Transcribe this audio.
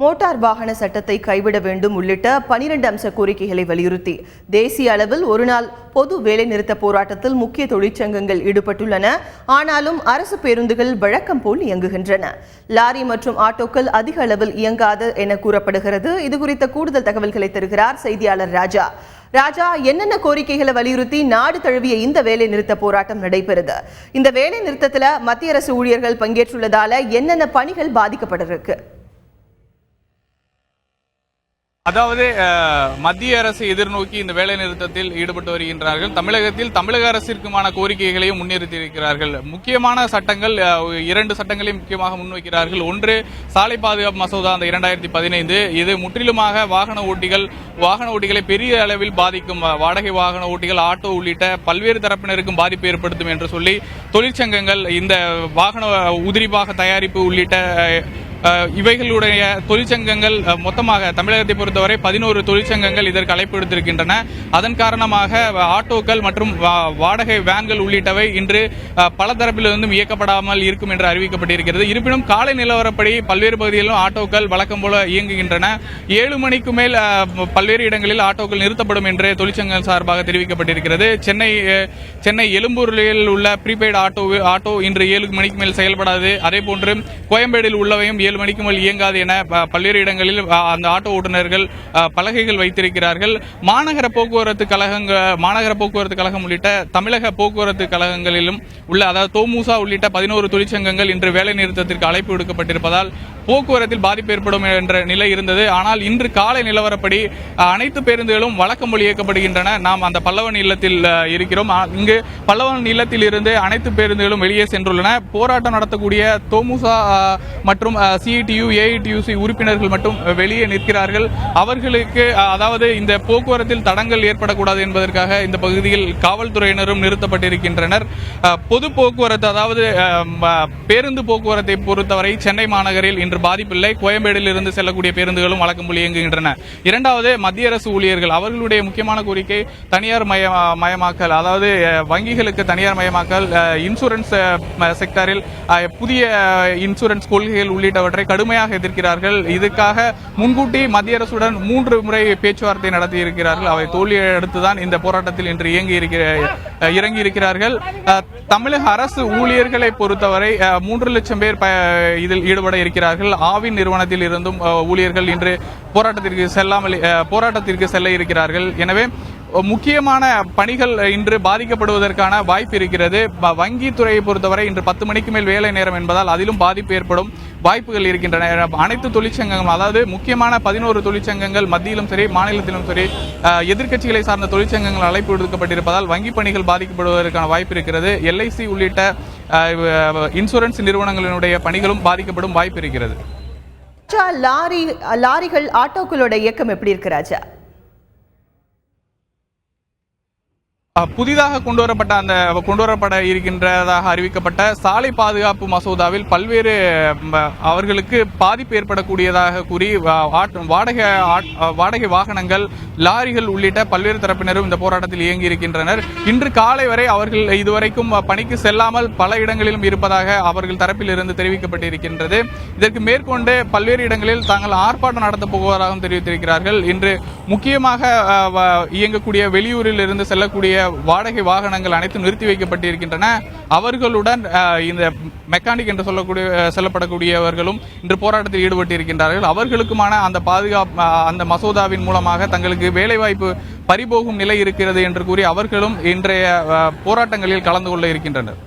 Motor வாகன சட்டத்தை கைவிட வேண்டும் உள்ளிட்ட 12 அம்ச கோரிக்கைகளை வலியுறுத்தி தேசிய அளவில் ஒருநாள் பொது வேலைநிறுத்த போராட்டத்தில் முக்கிய தொழிற்சங்கங்கள் ஈடுபட்டுள்ளன. ஆனாலும் அரசு பேருந்துகள் வழக்கம் போல் இயங்குகின்றன. லாரி மற்றும் ஆட்டோக்கள் அதிக அளவில் இயங்காது என கூறப்படுகிறது. இதுகுறித்த கூடுதல் தகவல்களை தருகிறார் செய்தியாளர் ராஜா. ராஜா, என்னென்ன கோரிக்கைகளை வலியுறுத்தி நாடு தழுவிய இந்த வேலை நிறுத்த போராட்டம் நடைபெறுது? இந்த வேலை நிறுத்தத்தில் மத்திய அரசு ஊழியர்கள் பங்கேற்றுள்ளதால என்னென்ன பணிகள் பாதிக்கப்பட்டிருக்கு? அதாவது மத்திய அரசு எதிர்நோக்கி இந்த வேலை நிறுத்தத்தில் ஈடுபட்டு வருகின்றார்கள். தமிழகத்தில் தமிழக அரசிற்குமான கோரிக்கைகளையும் முன்னிறுத்தியிருக்கிறார்கள். முக்கியமான சட்டங்கள் 2 சட்டங்களையும் முக்கியமாக முன்வைக்கிறார்கள். ஒன்று, சாலை பாதுகாப்பு மசோதா அந்த 2015. இது முற்றிலுமாக வாகன ஓட்டிகளை பெரிய அளவில் பாதிக்கும். வாடகை வாகன ஓட்டிகள், ஆட்டோ உள்ளிட்ட பல்வேறு தரப்பினருக்கும் பாதிப்பு ஏற்படுத்தும் என்று சொல்லி தொழிற்சங்கங்கள் இந்த வாகன உதிரிபாக தயாரிப்பு உள்ளிட்ட இவைகளுடைய தொழிற்சங்கங்கள் மொத்தமாக தமிழகத்தை பொறுத்தவரை 11 தொழிற்சங்கங்கள் இதற்கு அழைப்பு விடுத்திருக்கின்றன. அதன் காரணமாக ஆட்டோக்கள் மற்றும் வாடகை வேன்கள் உள்ளிட்டவை இன்று பல தரப்பிலிருந்தும் இயக்கப்படாமல் இருக்கும் என்று அறிவிக்கப்பட்டிருக்கிறது. இருப்பினும் காலை நிலவரப்படி பல்வேறு பகுதிகளிலும் ஆட்டோக்கள் வழக்கம் போல இயங்குகின்றன. 7 மணிக்கு மேல் பல்வேறு இடங்களில் ஆட்டோக்கள் நிறுத்தப்படும் என்று தொழிற்சங்கங்கள் சார்பாக தெரிவிக்கப்பட்டிருக்கிறது. சென்னை எழும்பூரில் உள்ள ப்ரீபெய்டு ஆட்டோ இன்று 7 மணிக்கு மேல் செயல்படாது. அதேபோன்று கோயம்பேடில் உள்ளவையும் 7 மணிக்கு மேல் இயங்காது என பல்வேறு இடங்களில் அந்த ஆட்டோ ஓட்டுநர்கள் பலகைகள் வைத்திருக்கிறார்கள். மாநகர போக்குவரத்து கழகம் உள்ளிட்ட தமிழக போக்குவரத்து கழகங்களிலும் உள்ள, அதாவது தோமுசா உள்ளிட்ட 11 தொழிற்சங்கங்கள் இன்று வேலை நிறுத்தத்திற்கு அழைப்பு விடுக்கப்பட்டிருப்பதால் போக்குவரத்தில் பாதிப்பு ஏற்படும் என்ற நிலை இருந்தது. ஆனால் இன்று காலை நிலவரப்படி அனைத்து பேருந்துகளும் வழக்கம் போல் இயக்கப்படுகின்றன. நாம் அந்த பல்லவன் இல்லத்தில் இருக்கிறோம். இங்கு பல்லவன் இல்லத்தில் இருந்து அனைத்து பேருந்துகளும் வெளியே சென்றுள்ளன. போராட்டம் நடத்தக்கூடிய தோமுசா மற்றும் சிஐடியு, ஏஐடியுசி உறுப்பினர்கள் மட்டும் வெளியே நிற்கிறார்கள். அவர்களுக்கு, அதாவது இந்த போக்குவரத்தில் தடங்கள் ஏற்படக்கூடாது என்பதற்காக இந்த பகுதியில் காவல்துறையினரும் நிறுத்தப்பட்டிருக்கின்றனர். பொது போக்குவரத்து, அதாவது பேருந்து போக்குவரத்தை பொறுத்தவரை சென்னை மாநகரில் இன்று பாதிப்பில்லை. கோயம்பேடில் இருந்து செல்லக்கூடிய பேருந்துகளும் வழக்கம் போல் இயங்குகின்றன. இரண்டாவது, மத்திய அரசு ஊழியர்கள் அவர்களுடைய முக்கியமான கோரிக்கை தனியார் மயமாக்கல், அதாவது வங்கிகளுக்கு தனியார் மயமாக்கல், இன்சூரன்ஸ் செக்டரில் புதிய இன்சூரன்ஸ் கொள்கைகள் உள்ளிட்டவற்றை கடுமையாக எதிர்க்கிறார்கள். இதுக்காக முன்கூட்டி மத்திய அரசுடன் 3 முறை பேச்சுவார்த்தை நடத்தி இருக்கிறார்கள். அவை தோல்வியை அடுத்துதான் இந்த போராட்டத்தில் இன்று இறங்கி இருக்கிறார்கள். தமிழக அரசு ஊழியர்களை பொறுத்தவரை 3 லட்சம் பேர் இதில் ஈடுபட இருக்கிறார்கள். ஆவின் நிறுவனத்தில் இருந்தும் ஊழியர்கள் இன்று போராட்டத்திற்கு செல்ல இருக்கிறார்கள். எனவே முக்கியமான பணிகள் இன்று பாதிக்கப்படுவதற்கான வாய்ப்பு இருக்கிறது. வங்கித்துறையை பொறுத்தவரை இன்று 10 மணிக்கு மேல் வேலை நேரம் என்பதால் அதிலும் பாதிப்பு ஏற்படும் வாய்ப்புகள் இருக்கின்றன. அனைத்து தொழிற்சங்கங்கள், அதாவது முக்கியமான 11 தொழிற்சங்கங்கள் மத்தியிலும் சரி மாநிலத்திலும் சரி எதிர்க்கட்சிகளை சார்ந்த தொழிற்சங்கங்கள் அழைப்பு விடுக்கப்பட்டிருப்பதால் வங்கி பணிகள் பாதிக்கப்படுவதற்கான வாய்ப்பு இருக்கிறது. எல்ஐசி உள்ளிட்ட இன்சூரன்ஸ் நிறுவனங்களினுடைய பணிகளும் பாதிக்கப்படும் வாய்ப்பு இருக்கிறது. லாரிகள், ஆட்டோக்களோட இயக்கம் எப்படி இருக்கு ராஜா? புதிதாக கொண்டுவரப்பட இருக்கின்றதாக அறிவிக்கப்பட்ட சாலை பாதுகாப்பு மசோதாவில் பல்வேறு அவர்களுக்கு பாதிப்பு ஏற்படக்கூடியதாக கூறி வாடகை வாகனங்கள், லாரிகள் உள்ளிட்ட பல்வேறு தரப்பினரும் இந்த போராட்டத்தில் இயங்கி இருக்கின்றனர். இன்று காலை வரை அவர்கள் இதுவரைக்கும் பணிக்கு செல்லாமல் பல இடங்களிலும் இருப்பதாக அவர்கள் தரப்பில் இருந்து தெரிவிக்கப்பட்டிருக்கின்றது. இதற்கு மேற்கொண்டு பல்வேறு இடங்களில் தாங்கள் ஆர்ப்பாட்டம் நடத்தப் போவதாகவும் தெரிவித்திருக்கிறார்கள். இன்று முக்கியமாக இயங்கக்கூடிய வெளியூரில் இருந்து செல்லக்கூடிய வாடகை வாகனங்கள் அனைத்தும் நிறுத்தி வைக்கப்பட்டிருக்கின்றன. அவர்களுடன் இந்த மெக்கானிக் என்று சொல்லப்படக்கூடியவர்களும் இன்று போராட்டத்தில் ஈடுபட்டிருக்கின்றார்கள். அவர்களுக்குமான அந்த மசோதாவின் மூலமாக தங்களுக்கு வேலைவாய்ப்பு பறிபோகும் நிலை இருக்கிறது என்று கூறி அவர்களும் இன்றைய போராட்டங்களில் கலந்து கொள்ள இருக்கின்றனர்.